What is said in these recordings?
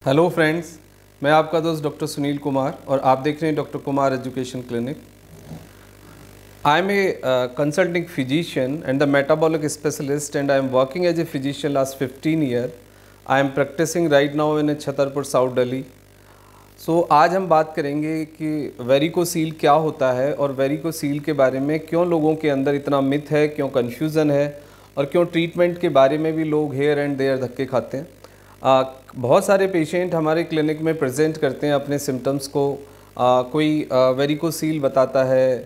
Hello friends, मैं आपका दोस्त डॉक्टर सुनील कुमार और आप देख रहे हैं doctor Kumar education clinic. I am a consulting physician and the metabolic specialist and I am working as a physician last 15 year. I am practicing right now in Chhatarpur south Delhi. So आज हम बात करेंगे कि वेरिकोसील क्या होता है और वेरिकोसील के बारे में क्यों लोगों के अंदर इतना मिथ है, क्यों कन्फ्यूज़न है और क्यों ट्रीटमेंट के बारे में भी लोग हेयर एंड देयर धक्के खाते हैं। बहुत सारे पेशेंट हमारे क्लिनिक में प्रेजेंट करते हैं अपने सिम्टम्स को। कोई वेरिकोसील बताता है,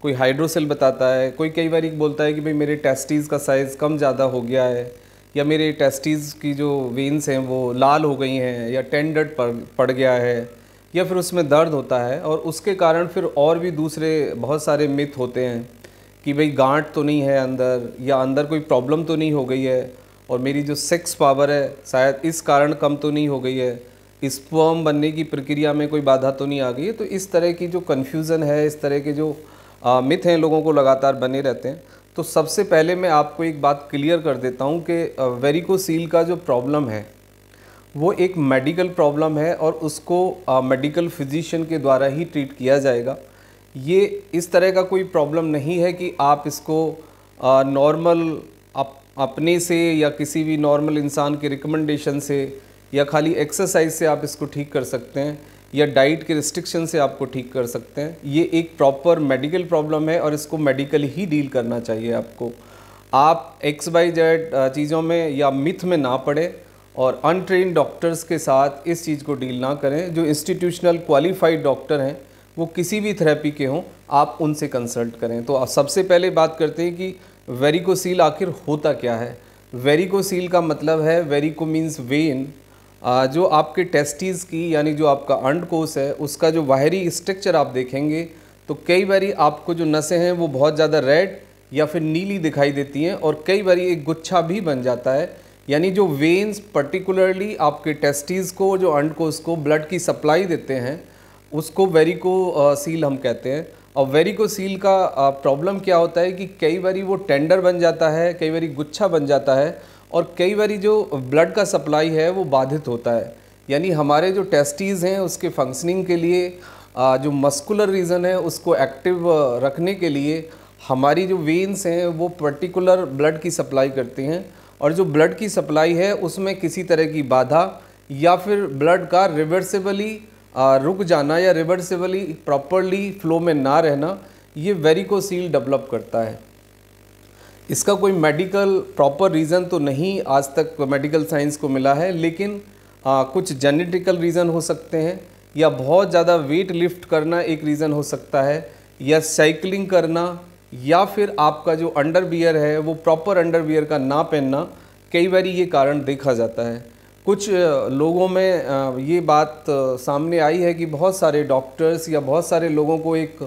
कोई हाइड्रोसेल बताता है, कोई कई बार बोलता है कि भाई मेरे टेस्टीज़ का साइज़ कम ज़्यादा हो गया है, या मेरे टेस्टीज़ की जो वेन्स हैं वो लाल हो गई हैं, या टेंडर पड़ गया है, या फिर उसमें दर्द होता है। और उसके कारण फिर और भी दूसरे बहुत सारे मिथ होते हैं कि भाई गांठ तो नहीं है अंदर, या अंदर कोई प्रॉब्लम तो नहीं हो गई है, और मेरी जो सेक्स पावर है शायद इस कारण कम तो नहीं हो गई है, स्पर्म बनने की प्रक्रिया में कोई बाधा तो नहीं आ गई है। तो इस तरह की जो कन्फ्यूज़न है, इस तरह के जो मिथ हैं लोगों को लगातार बने रहते हैं। तो सबसे पहले मैं आपको एक बात क्लियर कर देता हूँ कि वेरिकोसील का जो प्रॉब्लम है वो एक मेडिकल प्रॉब्लम है और उसको मेडिकल फिजिशियन के द्वारा ही ट्रीट किया जाएगा। ये इस तरह का कोई प्रॉब्लम नहीं है कि आप इसको नॉर्मल अपने से या किसी भी नॉर्मल इंसान के रिकमेंडेशन से या खाली एक्सरसाइज से आप इसको ठीक कर सकते हैं, या डाइट के रिस्ट्रिक्शन से आपको ठीक कर सकते हैं। ये एक प्रॉपर मेडिकल प्रॉब्लम है और इसको मेडिकली ही डील करना चाहिए आपको। आप XYZ चीज़ों में या मिथ में ना पड़े और अनट्रेन्ड डॉक्टर्स के साथ इस चीज़ को डील ना करें। जो इंस्टीट्यूशनल क्वालिफाइड डॉक्टर हैं वो किसी भी थेरेपी के हों, आप उनसे कंसल्ट करें। तो सबसे पहले बात करते हैं कि वेरिकोसील आखिर होता क्या है। वेरिकोसील का मतलब है, वेरिको मीन्स वेन, जो आपके टेस्टीज़ की यानी जो आपका अंडकोश है उसका जो बाहरी स्ट्रक्चर आप देखेंगे तो कई बारी आपको जो नसें हैं वो बहुत ज़्यादा रेड या फिर नीली दिखाई देती हैं, और कई बारी एक गुच्छा भी बन जाता है। यानी जो वेन्स पर्टिकुलरली आपके टेस्टीज़ को, जो अंडकोश को ब्लड की सप्लाई देते हैं, उसको वेरिकोसील हम कहते हैं। और वेरिकोसील का प्रॉब्लम क्या होता है कि कई बारी वो टेंडर बन जाता है, कई बारी गुच्छा बन जाता है, और कई बारी जो ब्लड का सप्लाई है वो बाधित होता है। यानी हमारे जो टेस्टीज़ हैं उसके फंक्शनिंग के लिए, जो मस्कुलर रीजन है उसको एक्टिव रखने के लिए हमारी जो वेन्स हैं वो पर्टिकुलर ब्लड की सप्लाई करती हैं, और जो ब्लड की सप्लाई है उसमें किसी तरह की बाधा या फिर ब्लड का रिवर्सिबली रुक जाना या रिवर्सिबली प्रॉपरली फ्लो में ना रहना, ये वेरिकोसील डेवलप करता है। इसका कोई मेडिकल प्रॉपर रीज़न तो नहीं आज तक मेडिकल साइंस को मिला है, लेकिन कुछ जेनेटिकल रीज़न हो सकते हैं, या बहुत ज़्यादा वेट लिफ्ट करना एक रीज़न हो सकता है, या साइकिलिंग करना, या फिर आपका जो अंडरवियर है वो प्रॉपर अंडरवियर का ना पहनना, कई बार ये कारण देखा जाता है। कुछ लोगों में ये बात सामने आई है कि बहुत सारे डॉक्टर्स या बहुत सारे लोगों को एक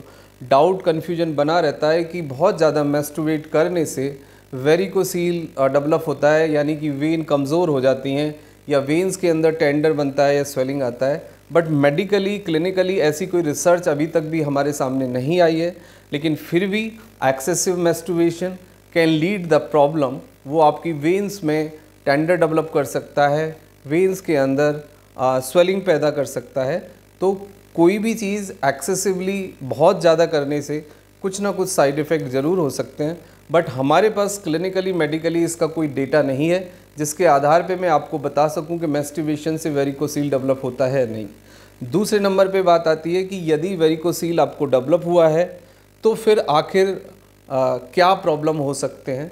डाउट कन्फ्यूजन बना रहता है कि बहुत ज़्यादा मैस्टरबेट करने से वेरिकोसील डेवलप होता है, यानी कि वेन कमज़ोर हो जाती हैं या वेन्स के अंदर टेंडर बनता है या स्वेलिंग आता है। बट मेडिकली क्लिनिकली ऐसी कोई रिसर्च अभी तक भी हमारे सामने नहीं आई है, लेकिन फिर भी excessive masturbation can lead the problem. वो आपकी वेन्स में टेंडर डेवलप कर सकता है, वेन्स के अंदर स्वेलिंग पैदा कर सकता है। तो कोई भी चीज़ एक्सेसिवली बहुत ज़्यादा करने से कुछ ना कुछ साइड इफ़ेक्ट ज़रूर हो सकते हैं, बट हमारे पास क्लिनिकली मेडिकली इसका कोई डेटा नहीं है जिसके आधार पे मैं आपको बता सकूं कि मैस्टरबेशन से वेरिकोसील डेवलप होता है नहीं। दूसरे नंबर पे बात आती है कि यदि वेरिकोसील आपको डेवलप हुआ है तो फिर आखिर क्या प्रॉब्लम हो सकते हैं।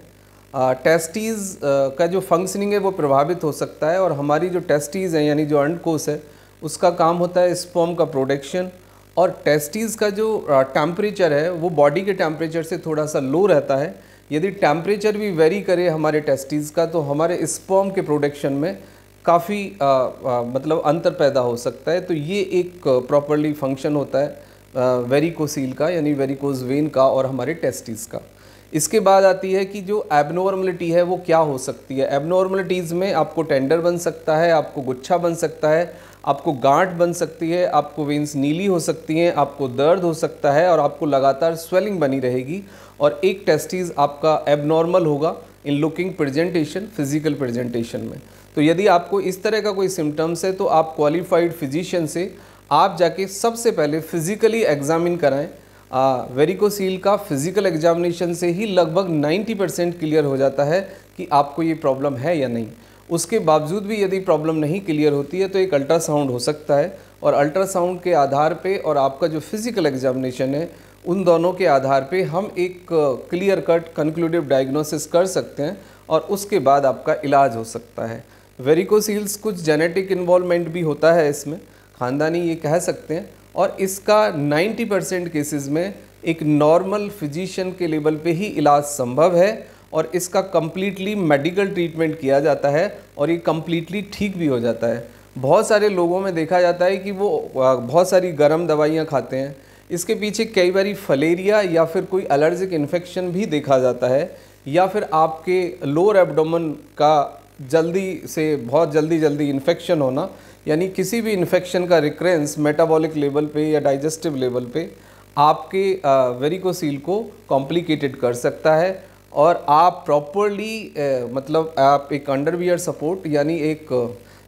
टेस्टीज़ का जो फंक्शनिंग है वो प्रभावित हो सकता है, और हमारी जो टेस्टीज़ हैं यानी जो अंडकोश है उसका काम होता है स्पर्म का प्रोडक्शन, और टेस्टीज़ का जो टेम्परेचर है वो बॉडी के टेम्परेचर से थोड़ा सा लो रहता है। यदि टेम्परेचर भी वेरी करे हमारे टेस्टीज़ का तो हमारे स्पर्म के प्रोडक्शन में काफ़ी मतलब अंतर पैदा हो सकता है। तो ये एक प्रॉपरली फंक्शन होता है वेरिकोसील का, यानी वेरिकोज वेन का और हमारे टेस्टीज़ का। इसके बाद आती है कि जो एबनॉर्मलिटी है वो क्या हो सकती है। एबनॉर्मलिटीज़ में आपको टेंडर बन सकता है, आपको गुच्छा बन सकता है, आपको गांठ बन सकती है, आपको वेन्स नीली हो सकती हैं, आपको दर्द हो सकता है, और आपको लगातार स्वेलिंग बनी रहेगी, और एक टेस्टीज़ आपका एबनॉर्मल होगा in looking presentation, physical presentation में। तो यदि आपको इस तरह का कोई सिम्टम्स है तो आप क्वालिफाइड फिजिशियन से आप जाके सबसे पहले फिज़िकली एग्जामिन कराएं। वेरिकोसील का फिज़िकल एग्जामिनेशन से ही लगभग 90% क्लियर हो जाता है कि आपको ये प्रॉब्लम है या नहीं। उसके बावजूद भी यदि प्रॉब्लम नहीं क्लियर होती है तो एक अल्ट्रासाउंड हो सकता है, और अल्ट्रासाउंड के आधार पे और आपका जो फिज़िकल एग्जामिनेशन है उन दोनों के आधार पे हम एक क्लियर कट कंक्लूडिव डायग्नोसिस कर सकते हैं और उसके बाद आपका इलाज हो सकता है। वेरिकोसील्स कुछ जेनेटिक इन्वॉल्वमेंट भी होता है इसमें, ख़ानदानी ये कह सकते हैं, और इसका 90% केसेस में एक नॉर्मल फिजिशियन के लेवल पे ही इलाज संभव है और इसका कम्प्लीटली मेडिकल ट्रीटमेंट किया जाता है और ये कम्प्लीटली ठीक भी हो जाता है। बहुत सारे लोगों में देखा जाता है कि वो बहुत सारी गर्म दवाइयाँ खाते हैं, इसके पीछे कई बारी फलेरिया या फिर कोई एलर्जिक इन्फेक्शन भी देखा जाता है, या फिर आपके लोअर एब्डोमेन का बहुत जल्दी इन्फेक्शन होना, यानी किसी भी इन्फेक्शन का रिकरेंस मेटाबॉलिक लेवल पे या डाइजेस्टिव लेवल पे आपके वेरिकोसील को कॉम्प्लिकेटेड कर सकता है। और आप प्रॉपरली मतलब आप एक अंडरवियर सपोर्ट यानी एक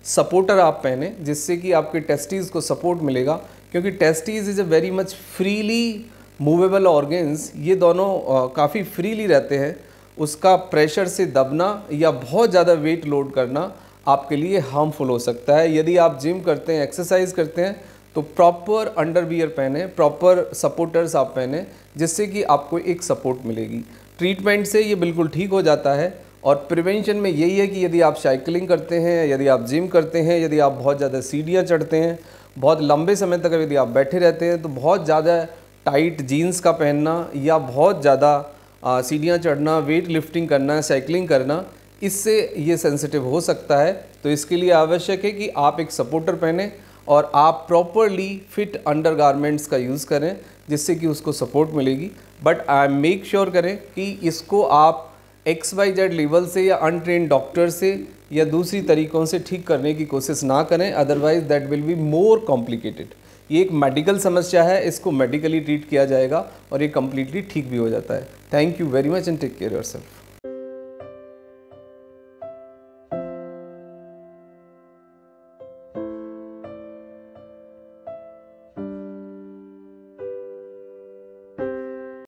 सपोर्टर आप पहने जिससे कि आपके टेस्टीज़ को सपोर्ट मिलेगा, क्योंकि testes is a very much freely movable organs, ये दोनों काफ़ी फ्रीली रहते हैं। उसका प्रेशर से दबना या बहुत ज़्यादा वेट लोड करना आपके लिए हार्मफुल हो सकता है। यदि आप जिम करते हैं, एक्सरसाइज करते हैं, तो प्रॉपर अंडरवियर पहने, प्रॉपर सपोर्टर्स आप पहने, जिससे कि आपको एक सपोर्ट मिलेगी। ट्रीटमेंट से ये बिल्कुल ठीक हो जाता है। और प्रिवेंशन में यही है कि यदि आप साइकिलिंग करते हैं, यदि आप जिम करते हैं, यदि आप बहुत ज़्यादा सीढ़ियाँ चढ़ते हैं, बहुत लंबे समय तक यदि आप बैठे रहते हैं, तो बहुत ज़्यादा टाइट जीन्स का पहनना या बहुत ज़्यादा सीढ़ियाँ चढ़ना, वेट लिफ्टिंग करना, साइकिलिंग करना, इससे ये सेंसिटिव हो सकता है। तो इसके लिए आवश्यक है कि आप एक सपोर्टर पहने और आप प्रॉपरली फिट अंडरगारमेंट्स का यूज़ करें, जिससे कि उसको सपोर्ट मिलेगी। बट मेक श्योर करें कि इसको आप XYZ लेवल से या अनट्रेन्ड डॉक्टर से या दूसरी तरीक़ों से ठीक करने की कोशिश ना करें, otherwise that will be more complicated. ये एक मेडिकल समस्या है, इसको मेडिकली ट्रीट किया जाएगा और ये कम्प्लीटली ठीक भी हो जाता है। Thank you very much and take care yourself.